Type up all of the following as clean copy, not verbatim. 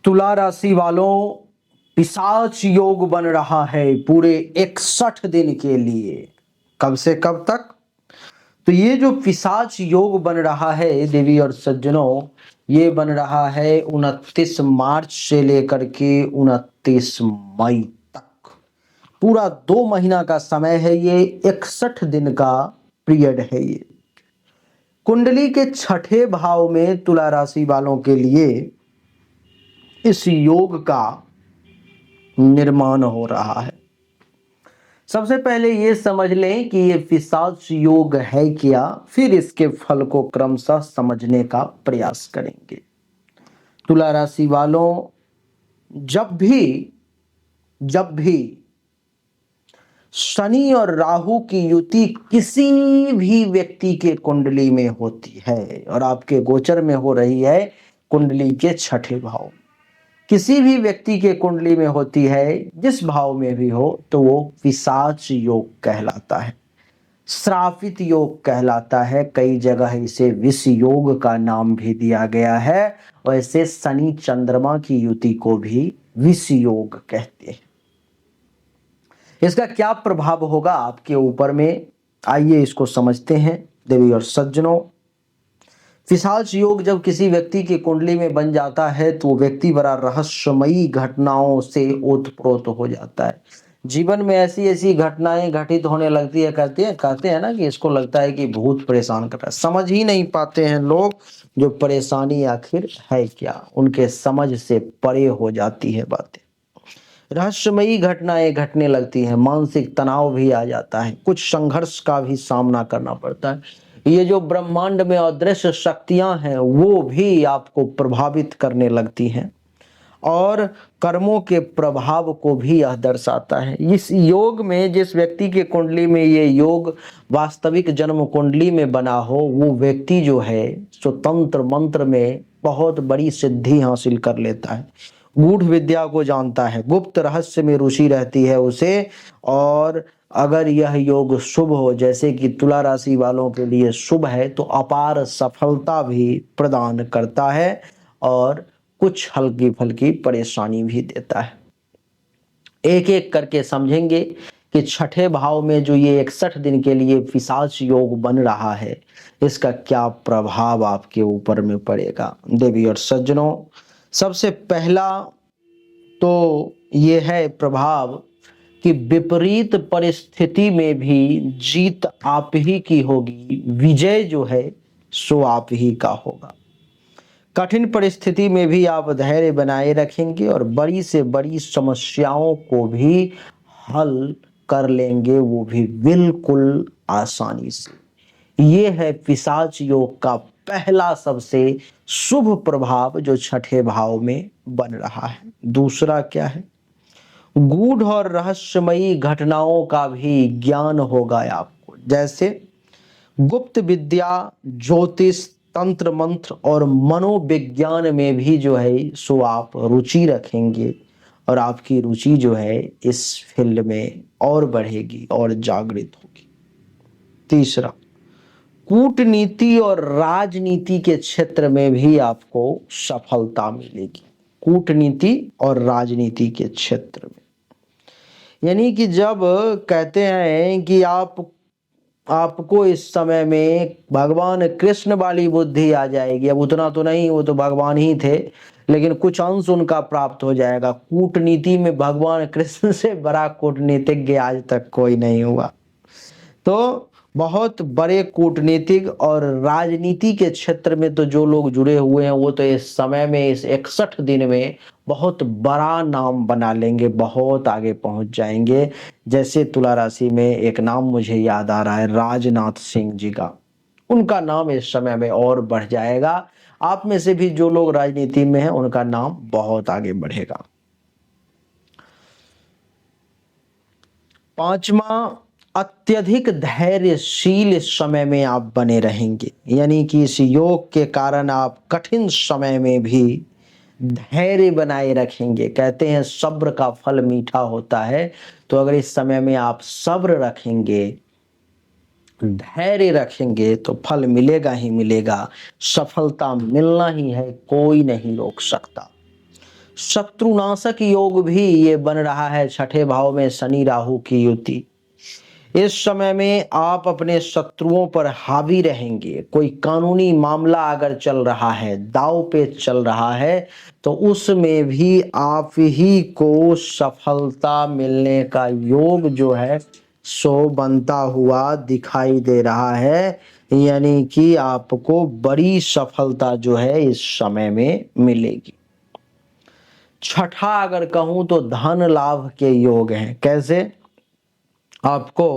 तुला राशि वालों, पिशाच योग बन रहा है पूरे 61 दिन के लिए। कब से कब तक? तो ये जो पिशाच योग बन रहा है देवी और सज्जनों, ये बन रहा है 29 मार्च से लेकर के 29 मई तक। पूरा 2 महीना का समय है ये, 61 दिन का पीरियड है ये। कुंडली के छठे भाव में तुला राशि वालों के लिए इस योग का निर्माण हो रहा है। सबसे पहले ये समझ लें कि ये पिशाच योग है क्या, फिर इसके फल को क्रमशः समझने का प्रयास करेंगे। तुला राशि वालों, जब भी शनि और राहु की युति किसी भी व्यक्ति के कुंडली में होती है और आपके गोचर में हो रही है कुंडली के छठे भाव, किसी भी व्यक्ति के कुंडली में होती है, जिस भाव में भी हो, तो वो पिशाच योग कहलाता है, श्रापित योग कहलाता है। कई जगह इसे विष योग का नाम भी दिया गया है। वैसे शनि चंद्रमा की युति को भी विष योग कहते हैं। इसका क्या प्रभाव होगा आपके ऊपर में, आइए इसको समझते हैं देवी और सज्जनों। पिशाच योग जब किसी व्यक्ति की कुंडली में बन जाता है तो वो व्यक्ति बड़ा रहस्यमयी घटनाओं से ओतप्रोत हो जाता है। जीवन में ऐसी ऐसी घटनाएं घटित होने लगती है, कहते हैं ना कि इसको लगता है कि भूत परेशान कर रहा है। समझ ही नहीं पाते हैं लोग जो परेशानी आखिर है क्या, उनके समझ से परे हो जाती है बातें। रहस्यमयी घटनाएं घटने लगती हैं, मानसिक तनाव भी आ जाता है, कुछ संघर्ष का भी सामना करना पड़ता है। ये जो ब्रह्मांड में अदृश्य शक्तियां हैं वो भी आपको प्रभावित करने लगती हैं और कर्मों के प्रभाव को भी यह दर्शाता है। इस योग में जिस व्यक्ति के कुंडली में ये योग वास्तविक जन्म कुंडली में बना हो, वो व्यक्ति जो है सो तंत्र मंत्र में बहुत बड़ी सिद्धि हासिल कर लेता है, गूढ़ विद्या को जानता है, गुप्त रहस्य में रुचि रहती है उसे। और अगर यह योग शुभ हो, जैसे कि तुला राशि वालों के लिए शुभ है, तो अपार सफलता भी प्रदान करता है और कुछ हल्की फुल्की परेशानी भी देता है। एक एक करके समझेंगे कि छठे भाव में जो ये 61 दिन के लिए पिशाच योग बन रहा है, इसका क्या प्रभाव आपके ऊपर में पड़ेगा। देवी और सज्जनों, सबसे पहला तो ये है प्रभाव कि विपरीत परिस्थिति में भी जीत आप ही की होगी, विजय जो है सो आप ही का होगा। कठिन परिस्थिति में भी आप धैर्य बनाए रखेंगे और बड़ी से बड़ी समस्याओं को भी हल कर लेंगे, वो भी बिल्कुल आसानी से। ये है पिशाच योग का पहला सबसे शुभ प्रभाव जो छठे भाव में बन रहा है। दूसरा क्या है? गूढ़ और रहस्यमयी घटनाओं का भी ज्ञान होगा आपको, जैसे गुप्त विद्या, ज्योतिष, तंत्र मंत्र और मनोविज्ञान में भी जो है सो आप रुचि रखेंगे और आपकी रुचि जो है इस फील्ड में और बढ़ेगी और जागृत होगी। तीसरा, कूटनीति और राजनीति के क्षेत्र में भी आपको सफलता मिलेगी। कूटनीति और राजनीति के क्षेत्र में, यानी कि जब कहते हैं कि आपको इस समय में भगवान कृष्ण वाली बुद्धि आ जाएगी। अब उतना तो नहीं, वो तो भगवान ही थे, लेकिन कुछ अंश उनका प्राप्त हो जाएगा। कूटनीति में भगवान कृष्ण से बड़ा कूटनीतिज्ञ आज तक कोई नहीं हुआ। तो बहुत बड़े कूटनीतिक और राजनीति के क्षेत्र में तो जो लोग जुड़े हुए हैं वो तो इस समय में, इस 61 दिन में बहुत बड़ा नाम बना लेंगे, बहुत आगे पहुंच जाएंगे। जैसे तुला राशि में एक नाम मुझे याद आ रहा है, राजनाथ सिंह जी का, उनका नाम इस समय में और बढ़ जाएगा। आप में से भी जो लोग राजनीति में हैं उनका नाम बहुत आगे बढ़ेगा। पांचवा, अत्यधिक धैर्यशील इस समय में आप बने रहेंगे, यानी कि इस योग के कारण आप कठिन समय में भी धैर्य बनाए रखेंगे। कहते हैं सब्र का फल मीठा होता है, तो अगर इस समय में आप सब्र रखेंगे, धैर्य रखेंगे तो फल मिलेगा ही मिलेगा, सफलता मिलना ही है, कोई नहीं रोक सकता। शत्रुनाशक योग भी ये बन रहा है। छठे भाव में शनि राहु की युति। इस समय में आप अपने शत्रुओं पर हावी रहेंगे। कोई कानूनी मामला अगर चल रहा है, दांव पेच चल रहा है, तो उसमें भी आप ही को सफलता मिलने का योग जो है सो बनता हुआ दिखाई दे रहा है। यानी कि आपको बड़ी सफलता जो है इस समय में मिलेगी। छठा अगर कहूं तो धन लाभ के योग हैं। कैसे? आपको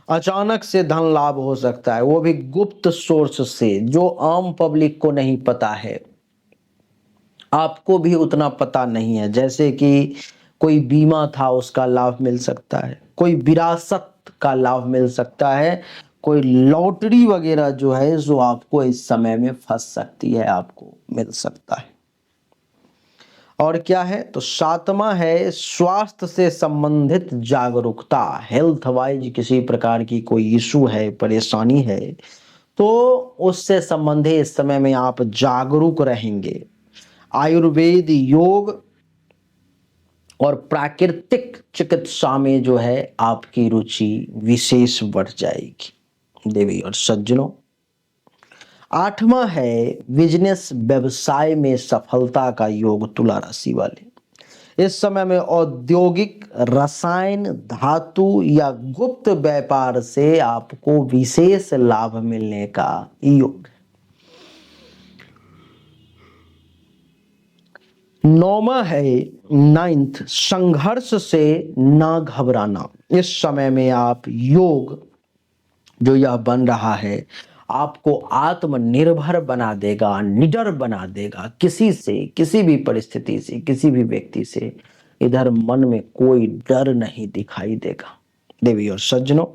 अचानक से धन लाभ हो सकता है, वो भी गुप्त सोर्स से, जो आम पब्लिक को नहीं पता है, आपको भी उतना पता नहीं है। जैसे कि कोई बीमा था उसका लाभ मिल सकता है, कोई विरासत का लाभ मिल सकता है, कोई लॉटरी वगैरह जो है जो आपको इस समय में फंस सकती है, आपको मिल सकता है। और क्या है? तो सातवां है स्वास्थ्य से संबंधित जागरूकता। हेल्थ वाइज किसी प्रकार की कोई इशू है, परेशानी है, तो उससे संबंधित इस समय में आप जागरूक रहेंगे। आयुर्वेद, योग और प्राकृतिक चिकित्सा में जो है आपकी रुचि विशेष बढ़ जाएगी देवी और सज्जनों। आठवां है बिजनेस, व्यवसाय में सफलता का योग तुला राशि वाले। इस समय में औद्योगिक, रसायन, धातु या गुप्त व्यापार से आपको विशेष लाभ मिलने का योग। नौवां है नाइन्थ, संघर्ष से ना घबराना। इस समय में आप योग जो यह बन रहा है आपको आत्मनिर्भर बना देगा, निडर बना देगा। किसी से, किसी भी परिस्थिति से, किसी भी व्यक्ति से इधर मन में कोई डर नहीं दिखाई देगा देवी और सज्जनों।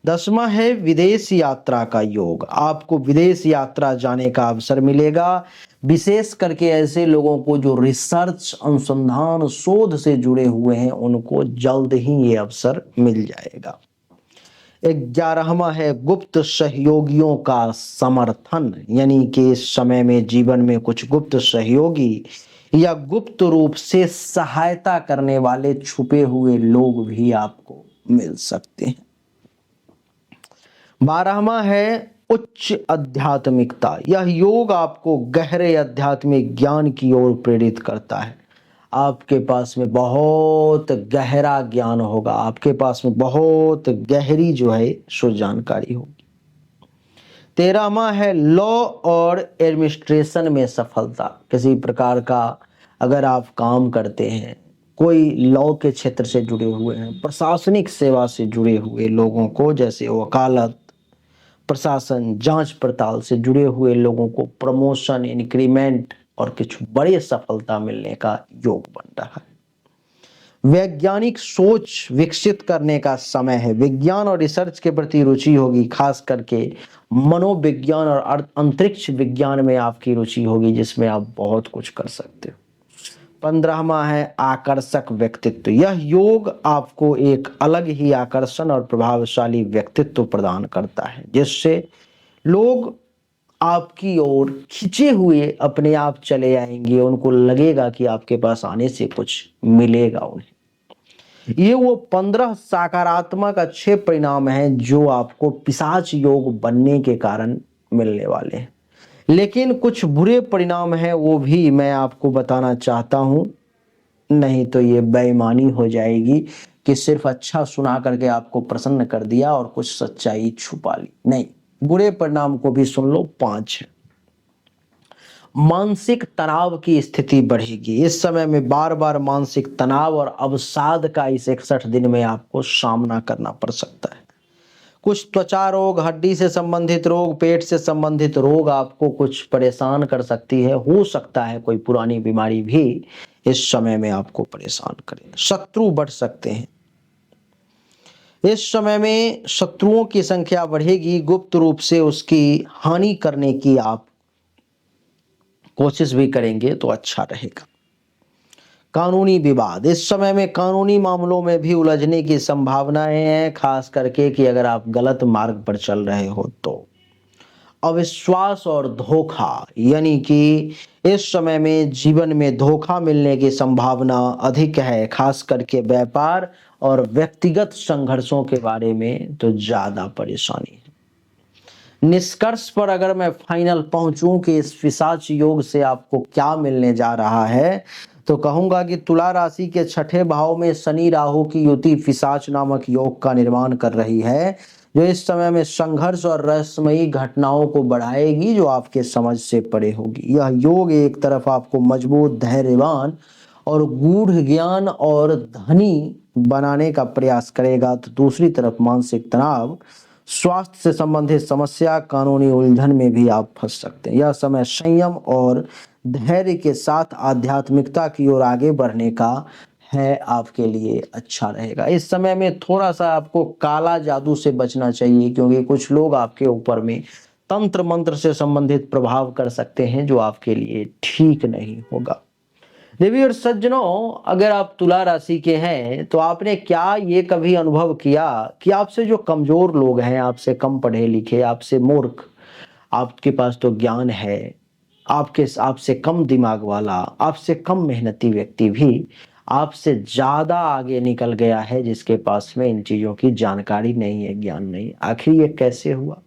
10वां है विदेश यात्रा का योग। आपको विदेश यात्रा जाने का अवसर मिलेगा, विशेष करके ऐसे लोगों को जो रिसर्च, अनुसंधान, शोध से जुड़े हुए हैं, उनको जल्द ही ये अवसर मिल जाएगा। 11वां है गुप्त सहयोगियों का समर्थन। यानी कि इस समय में जीवन में कुछ गुप्त सहयोगी या गुप्त रूप से सहायता करने वाले छुपे हुए लोग भी आपको मिल सकते हैं। 12वां है उच्च आध्यात्मिकता। यह योग आपको गहरे आध्यात्मिक ज्ञान की ओर प्रेरित करता है। आपके पास में बहुत गहरा ज्ञान होगा, आपके पास में बहुत गहरी जो है सो जानकारी होगी। 13वां है लॉ और एडमिनिस्ट्रेशन में सफलता। किसी प्रकार का अगर आप काम करते हैं, कोई लॉ के क्षेत्र से जुड़े हुए हैं, प्रशासनिक सेवा से जुड़े हुए लोगों को, जैसे वकालत, प्रशासन, जांच पड़ताल से जुड़े हुए लोगों को प्रमोशन, इंक्रीमेंट और कुछ बड़ी सफलता मिलने का योग बन रहा है। वैज्ञानिक सोच विकसित करने का समय है। विज्ञान और रिसर्च के प्रति रुचि होगी, खास करके मनोविज्ञान और अंतरिक्ष विज्ञान में आपकी रुचि होगी, जिसमें आप बहुत कुछ कर सकते हो। 15वां है आकर्षक व्यक्तित्व। यह योग आपको एक अलग ही आकर्षण और प्रभावशाली व्यक्तित्व प्रदान करता है, जिससे लोग आपकी ओर खिंचे हुए अपने आप चले आएंगे। उनको लगेगा कि आपके पास आने से कुछ मिलेगा उन्हें। ये वो 15 सकारात्मक अच्छे परिणाम हैं जो आपको पिशाच योग बनने के कारण मिलने वाले हैं। लेकिन कुछ बुरे परिणाम हैं, वो भी मैं आपको बताना चाहता हूं, नहीं तो ये बेईमानी हो जाएगी कि सिर्फ अच्छा सुना करके आपको प्रसन्न कर दिया और कुछ सच्चाई छुपा ली। नहीं, बुरे परिणाम को भी सुन लो। 5 है मानसिक तनाव की स्थिति बढ़ेगी। इस समय में बार बार मानसिक तनाव और अवसाद का इस 61 दिन में आपको सामना करना पड़ सकता है। कुछ त्वचा रोग, हड्डी से संबंधित रोग, पेट से संबंधित रोग आपको कुछ परेशान कर सकती है। हो सकता है कोई पुरानी बीमारी भी इस समय में आपको परेशान करे। शत्रु बढ़ सकते हैं। इस समय में शत्रुओं की संख्या बढ़ेगी, गुप्त रूप से उसकी हानि करने की आप कोशिश भी करेंगे तो अच्छा रहेगा। कानूनी विवाद, इस समय में कानूनी मामलों में भी उलझने की संभावनाएं हैं, खास करके कि अगर आप गलत मार्ग पर चल रहे हो तो। अविश्वास और धोखा, यानी कि इस समय में जीवन में धोखा मिलने की संभावना अधिक है, खास करके व्यापार और व्यक्तिगत संघर्षों के बारे में तो ज्यादा परेशानी है। निष्कर्ष पर अगर मैं फाइनल पहुंचूं कि इस पिशाच योग से आपको क्या मिलने जा रहा है, तो कहूंगा कि तुला राशि के छठे भाव में शनि राहु की युति पिशाच नामक योग का निर्माण कर रही है, जो इस समय में संघर्ष और रहस्यमयी घटनाओं को बढ़ाएगी, जो आपके समझ से परे होगी। यह योग एक तरफ आपको मजबूत, धैर्यवान और गूढ़ ज्ञान और धनी बनाने का प्रयास करेगा, तो दूसरी तरफ मानसिक तनाव, स्वास्थ्य से संबंधित समस्या, कानूनी उलझन में भी आप फंस सकते हैं। यह समय संयम और धैर्य के साथ आध्यात्मिकता की ओर आगे बढ़ने का है, आपके लिए अच्छा रहेगा। इस समय में थोड़ा सा आपको काला जादू से बचना चाहिए, क्योंकि कुछ लोग आपके ऊपर में तंत्र मंत्र से संबंधित प्रभाव कर सकते हैं, जो आपके लिए ठीक नहीं होगा। देवी और सज्जनों, अगर आप तुला राशि के हैं तो आपने क्या ये कभी अनुभव किया कि आपसे जो कमजोर लोग हैं, आपसे कम पढ़े लिखे, आपसे मूर्ख, आपके पास तो ज्ञान है, आपसे कम दिमाग वाला, आपसे कम मेहनती व्यक्ति भी आपसे ज्यादा आगे निकल गया है, जिसके पास में इन चीजों की जानकारी नहीं है, ज्ञान नहीं। आखिर ये कैसे हुआ?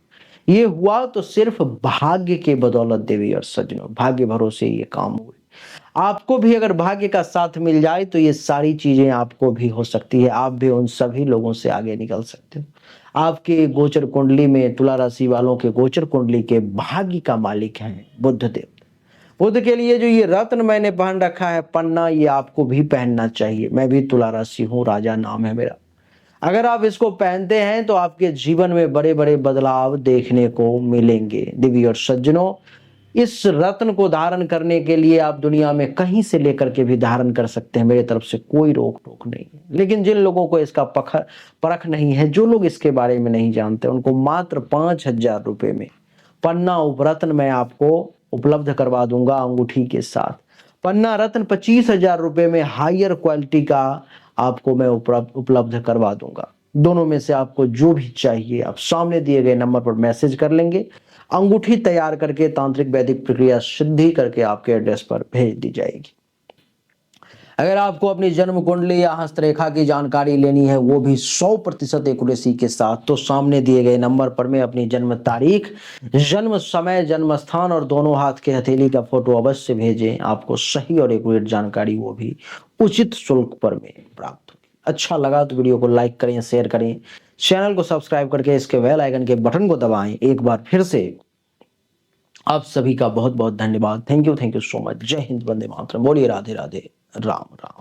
ये हुआ तो सिर्फ भाग्य के बदौलत देवी और सज्जनों, भाग्य भरोसे ये काम हुए। आपको भी अगर भाग्य का साथ मिल जाए तो ये सारी चीजें आपको भी हो सकती है, आप भी उन सभी लोगों से आगे निकल सकते हो। आपके गोचर कुंडली में, तुला राशि वालों के गोचर कुंडली के भाग्य का मालिक हैं बुध देव। बुध के लिए जो ये रत्न मैंने पहन रखा है पन्ना, ये आपको भी पहनना चाहिए। मैं भी तुला राशि हूँ, राजा नाम है मेरा। अगर आप इसको पहनते हैं तो आपके जीवन में बड़े बड़े बदलाव देखने को मिलेंगे। देवी और सज्जनों, इस रत्न को धारण करने के लिए आप दुनिया में कहीं से लेकर के भी धारण कर सकते हैं, मेरे तरफ से कोई रोक टोक नहीं है। लेकिन जिन लोगों को इसका परख नहीं है, जो लोग इसके बारे में नहीं जानते, उनको मात्र 5,000 रुपए में पन्ना उपरत्न मैं आपको उपलब्ध करवा दूंगा अंगूठी के साथ। पन्ना रत्न 25,000 रुपए में हायर क्वालिटी का आपको मैं उपलब्ध करवा दूंगा। दोनों में से आपको जो भी चाहिए आप सामने दिए गए नंबर पर मैसेज कर लेंगे, अंगूठी तैयार करके तांत्रिक वैदिक प्रक्रिया सिद्धि करके आपके एड्रेस पर भेज दी जाएगी। अगर आपको अपनी जन्म कुंडली या हस्तरेखा की जानकारी लेनी है, वो भी 100% एक्यूरेसी के साथ, तो सामने दिए गए नंबर पर में अपनी जन्म तारीख, जन्म समय, जन्म स्थान और दोनों हाथ के हथेली का फोटो अवश्य भेजें। आपको सही और एक्यूरेट जानकारी वो भी उचित शुल्क पर में प्राप्त होगी। अच्छा लगा तो वीडियो को लाइक करें, शेयर करें, चैनल को सब्सक्राइब करके इसके बेल आइकन के बटन को दबाएं। एक बार फिर से आप सभी का बहुत बहुत धन्यवाद। Thank you so much. जय हिंद, वंदे मातरम। बोलिए राधे राधे, राम राम।